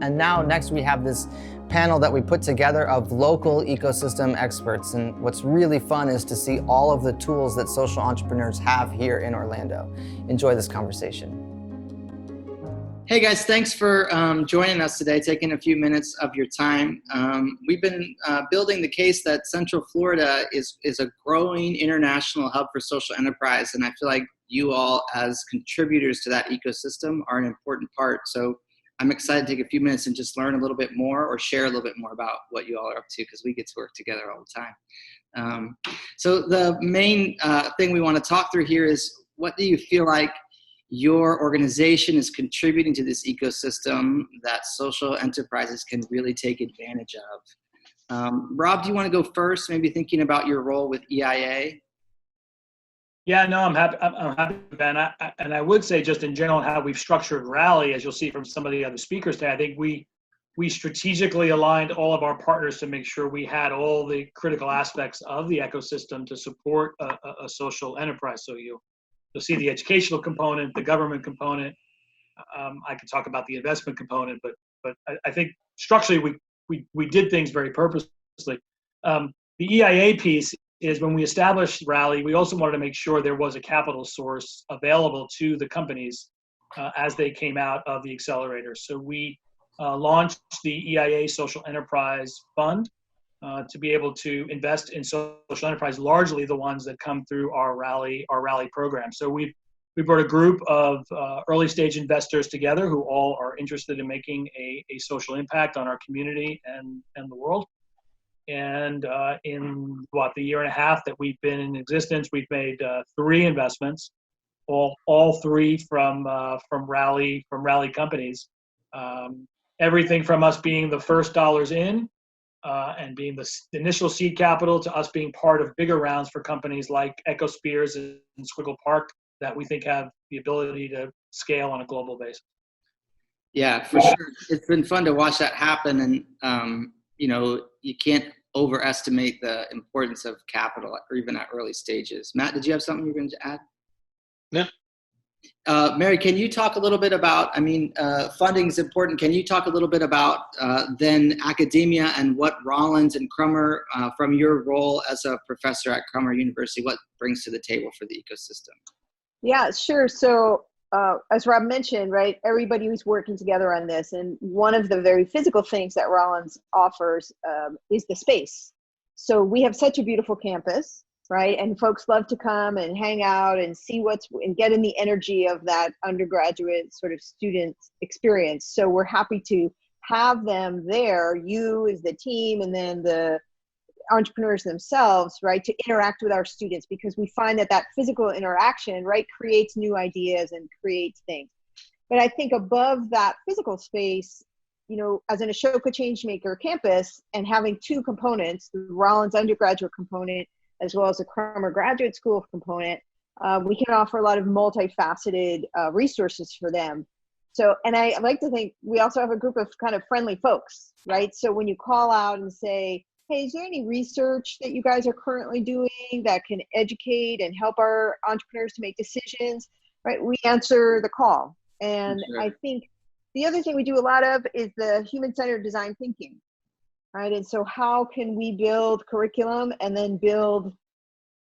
And now next we have this panel that we put together of local ecosystem experts. And what's really fun is to see all of the tools that social entrepreneurs have here in Orlando. Enjoy this conversation. Hey guys, thanks for joining us today, taking a few minutes of your time. We've been building the case that Central Florida is a growing international hub for social enterprise, and I feel like you all as contributors to that ecosystem are an important part. So I'm excited to take a few minutes and just learn a little bit more or share a little bit more about what you all are up to, because we get to work together all the time. So the main thing we want to talk through here is, what do you feel like your organization is contributing to this ecosystem that social enterprises can really take advantage of? Rob, do you want to go first, maybe thinking about your role with EIA? Yeah, no, I'm happy, Ben. And I would say, just in general, how we've structured Rally, as you'll see from some of the other speakers today, I think we strategically aligned all of our partners to make sure we had all the critical aspects of the ecosystem to support a social enterprise. So you'll see the educational component, the government component. I could talk about the investment component, but I think structurally we did things very purposely. The EIA piece is, when we established Rally, we also wanted to make sure there was a capital source available to the companies as they came out of the Accelerator. So we launched the EIA Social Enterprise Fund to be able to invest in social enterprise, largely the ones that come through our Rally program. So we brought a group of early stage investors together who all are interested in making a social impact on our community and the world. And in the year and a half that we've been in existence, we've made 3 investments, all 3 from Rally companies. Everything from us being the first dollars in and being the initial seed capital, to us being part of bigger rounds for companies like Ecosphere and Squiggle Park that we think have the ability to scale on a global basis. Yeah, for sure. It's been fun to watch that happen. And, you can't overestimate the importance of capital, or even at early stages. Matt, did you have something you were going to add? No. Mary, can you talk a little bit about, funding is important. Can you talk a little bit about then academia and what Rollins and Crummer, from your role as a professor at Crummer University, what brings to the table for the ecosystem? Yeah, sure. So as Rob mentioned, right, everybody was working together on this. And one of the very physical things that Rollins offers is the space. So we have such a beautiful campus, right? And folks love to come and hang out and see and get in the energy of that undergraduate sort of student experience. So we're happy to have them there, you as the team, and then the entrepreneurs themselves, right, to interact with our students, because we find that physical interaction, right, creates new ideas and creates things. But I think above that physical space, as an Ashoka Changemaker campus, and having 2 components, the Rollins undergraduate component as well as the Crummer Graduate School component, we can offer a lot of multifaceted resources for them. So, and I like to think we also have a group of kind of friendly folks, right? So when you call out and say, hey, is there any research that you guys are currently doing that can educate and help our entrepreneurs to make decisions, right? We answer the call. And sure. I think the other thing we do a lot of is the human-centered design thinking, right? And so how can we build curriculum and then build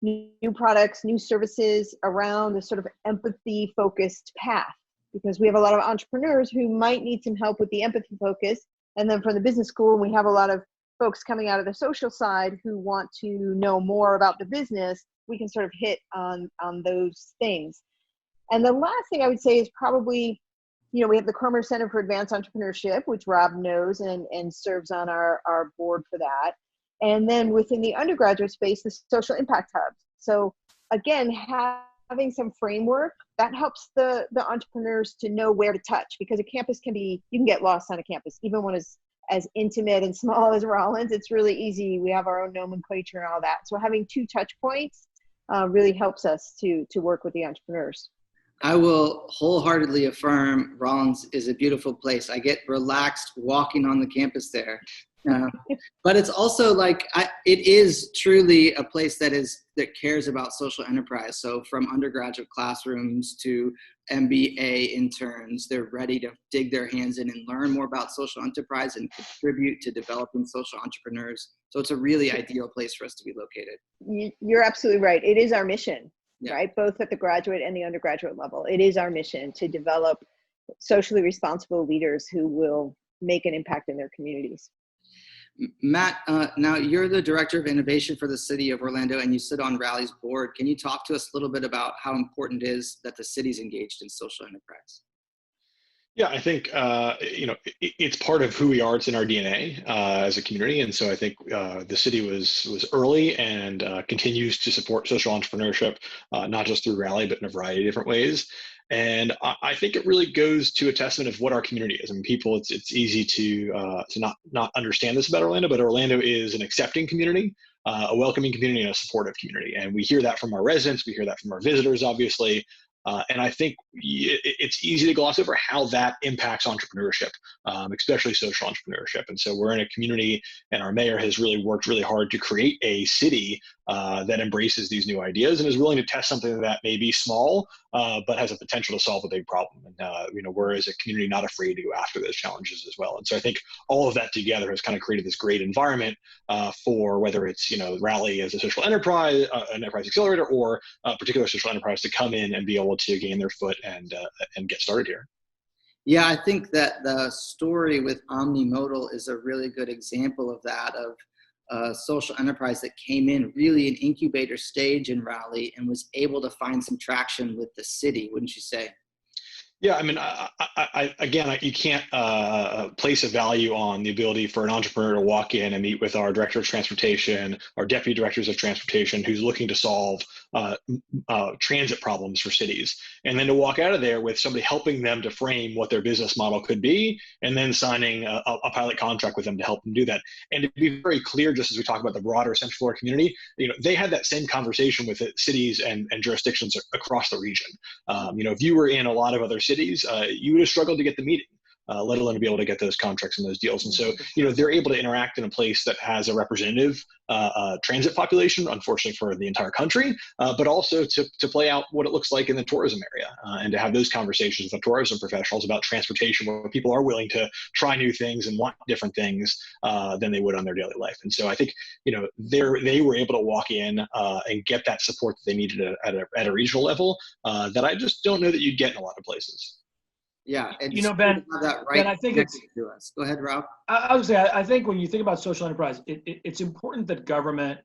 new products, new services around a sort of empathy-focused path? Because we have a lot of entrepreneurs who might need some help with the empathy focus. And then from the business school, we have a lot of folks coming out of the social side who want to know more about the business. We can sort of hit on those things. And the last thing I would say is probably, we have the Crummer Center for Advanced Entrepreneurship, which Rob knows and serves on our board for that. And then within the undergraduate space, the social impact hubs. So again, having some framework that helps the entrepreneurs to know where to touch, because a campus you can get lost on a campus, even when it's as intimate and small as Rollins. It's really easy. We have our own nomenclature and all that. So having 2 touch points really helps us to work with the entrepreneurs. I will wholeheartedly affirm Rollins is a beautiful place. I get relaxed walking on the campus there. Uh, but it's also like it is truly a place that cares about social enterprise. So from undergraduate classrooms to MBA interns, they're ready to dig their hands in and learn more about social enterprise and contribute to developing social entrepreneurs. So it's a really ideal place for us to be located. You're absolutely right. It is our mission, Yeah. right? Both at the graduate and the undergraduate level. It is our mission to develop socially responsible leaders who will make an impact in their communities. Matt, now you're the Director of Innovation for the City of Orlando, and you sit on Rally's board. Can you talk to us a little bit about how important it is that the city's engaged in social enterprise? Yeah, I think it's part of who we are. It's in our DNA as a community, and so I think the city was early and continues to support social entrepreneurship, not just through Rally, but in a variety of different ways. And I think it really goes to a testament of what our community is. I mean, people, it's easy to not understand this about Orlando, but Orlando is an accepting community, a welcoming community, and a supportive community. And we hear that from our residents. We hear that from our visitors, obviously. And I think it's easy to gloss over how that impacts entrepreneurship, especially social entrepreneurship. And so we're in a community, and our mayor has really worked really hard to create a city that embraces these new ideas and is willing to test something that may be small, but has a potential to solve a big problem. And we're as a community not afraid to go after those challenges as well. And so I think all of that together has kind of created this great environment for whether it's Rally as a social enterprise, an enterprise accelerator, or a particular social enterprise to come in and be able to gain their foot and get started here. Yeah, I think that the story with Omnimodal is a really good example of that, of a social enterprise that came in really an incubator stage in Raleigh and was able to find some traction with the city, wouldn't you say? Yeah, I mean, again, you can't place a value on the ability for an entrepreneur to walk in and meet with our director of transportation, our deputy directors of transportation, who's looking to solve transit problems for cities, and then to walk out of there with somebody helping them to frame what their business model could be, and then signing a pilot contract with them to help them do that. And to be very clear, just as we talk about the broader Central Florida community, they had that same conversation with cities and jurisdictions across the region. If you were in a lot of other cities, you would have struggled to get the meeting, let alone to be able to get those contracts and those deals. And so, they're able to interact in a place that has a representative transit population, unfortunately for the entire country, but also to play out what it looks like in the tourism area and to have those conversations with tourism professionals about transportation, where people are willing to try new things and want different things than they would on their daily life. And so I think, they were able to walk in and get that support that they needed at a regional level that I just don't know that you'd get in a lot of places. Yeah, Ben, I think it's to us. Go ahead, Rob. I would say I think when you think about social enterprise, it's important that government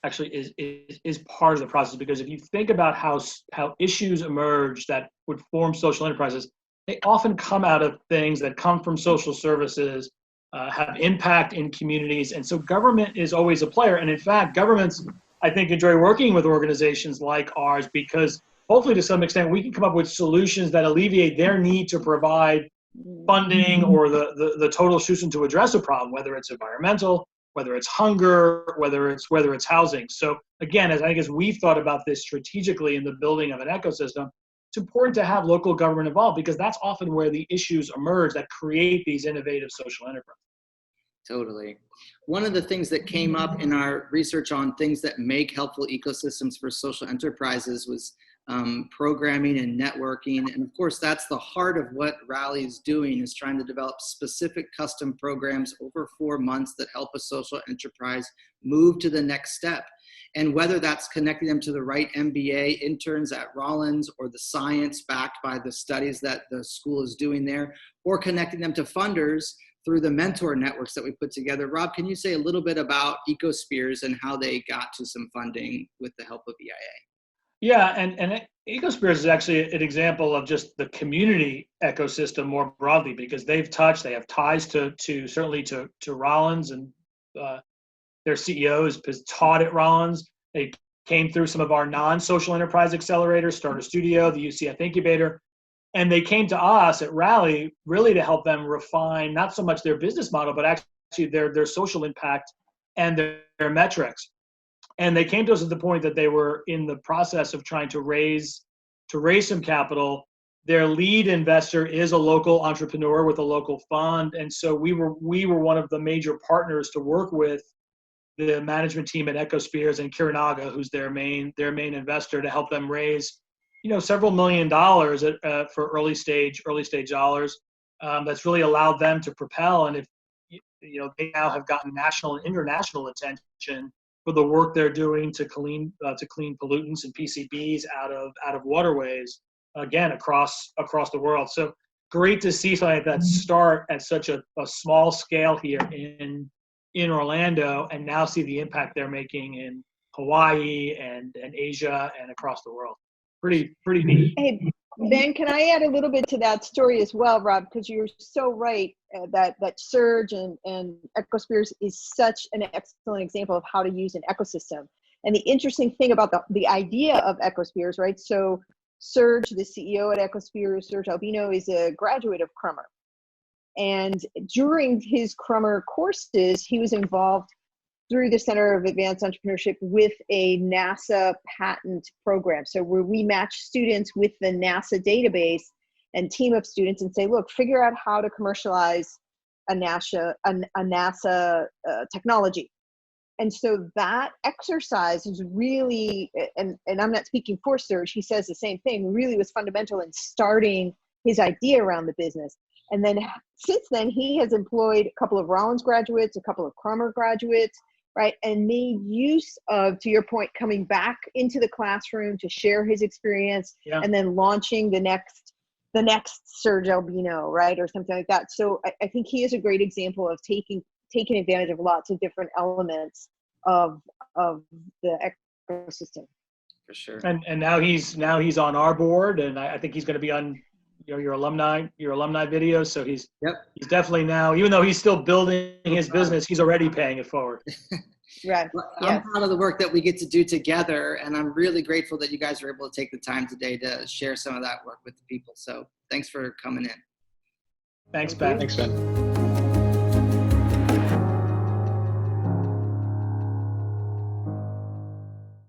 actually is part of the process, because if you think about how issues emerge that would form social enterprises, they often come out of things that come from social services, have impact in communities, and so government is always a player. And in fact, governments, I think, enjoy working with organizations like ours, because hopefully to some extent we can come up with solutions that alleviate their need to provide funding or the total solution to address a problem, whether it's environmental, whether it's hunger, whether it's housing. So again, as we've thought about this strategically in the building of an ecosystem, it's important to have local government involved, because that's often where the issues emerge that create these innovative social enterprises. Totally. One of the things that came up in our research on things that make helpful ecosystems for social enterprises was programming and networking. And of course, that's the heart of what Rally is doing, is trying to develop specific custom programs over 4 months that help a social enterprise move to the next step. And whether that's connecting them to the right MBA interns at Rollins, or the science backed by the studies that the school is doing there, or connecting them to funders through the mentor networks that we put together. Rob, can you say a little bit about Ecospheres and how they got to some funding with the help of EIA? Yeah, and Ecosphere is actually an example of just the community ecosystem more broadly, because they have ties to certainly to Rollins, and their CEO has taught at Rollins. They came through some of our non-social enterprise accelerators, Starter Studio, the UCF Incubator, and they came to us at Rally really to help them refine not so much their business model, but actually their social impact and their metrics. And they came to us at the point that they were in the process of trying to raise some capital their lead investor is a local entrepreneur with a local fund. And so we were one of the major partners to work with the management team at Ecosphere and Kirinaga, who's their main investor, to help them raise, several $1 million for early stage dollars. That's really allowed them to propel. And if they now have gotten national and international attention for the work they're doing to clean pollutants and PCBs out of waterways, again across the world. So great to see something like that start at such a small scale here in Orlando, and now see the impact they're making in Hawaii and Asia and across the world. Pretty neat. Hey, Ben, can I add a little bit to that story as well, Rob? Because you're so right that Surge and Ecosphere is such an excellent example of how to use an ecosystem. And the interesting thing about the idea of Ecosphere, right? So Surge, the CEO at Ecosphere, Serge Albino, is a graduate of Crummer. And during his Crummer courses, he was involved through the Center of Advanced Entrepreneurship with a NASA patent program. So where we match students with the NASA database and team of students and say, look, figure out how to commercialize a NASA technology. And so that exercise is really, and I'm not speaking for Serge, he says the same thing, really was fundamental in starting his idea around the business. And then since then, he has employed a couple of Rollins graduates, a couple of Crummer graduates, right? And made use of, to your point, coming back into the classroom to share his experience, and then launching the next Serge Albino, right? Or something like that. So I think he is a great example of taking advantage of lots of different elements of the ecosystem. For sure. And now he's on our board, and I think he's going to be on your alumni videos. So he's definitely now, even though he's still building his business, he's already paying it forward. Right. Well, I'm proud of the work that we get to do together, and I'm really grateful that you guys were able to take the time today to share some of that work with the people. So thanks for coming in. Thanks, Ben. Thanks, Ben.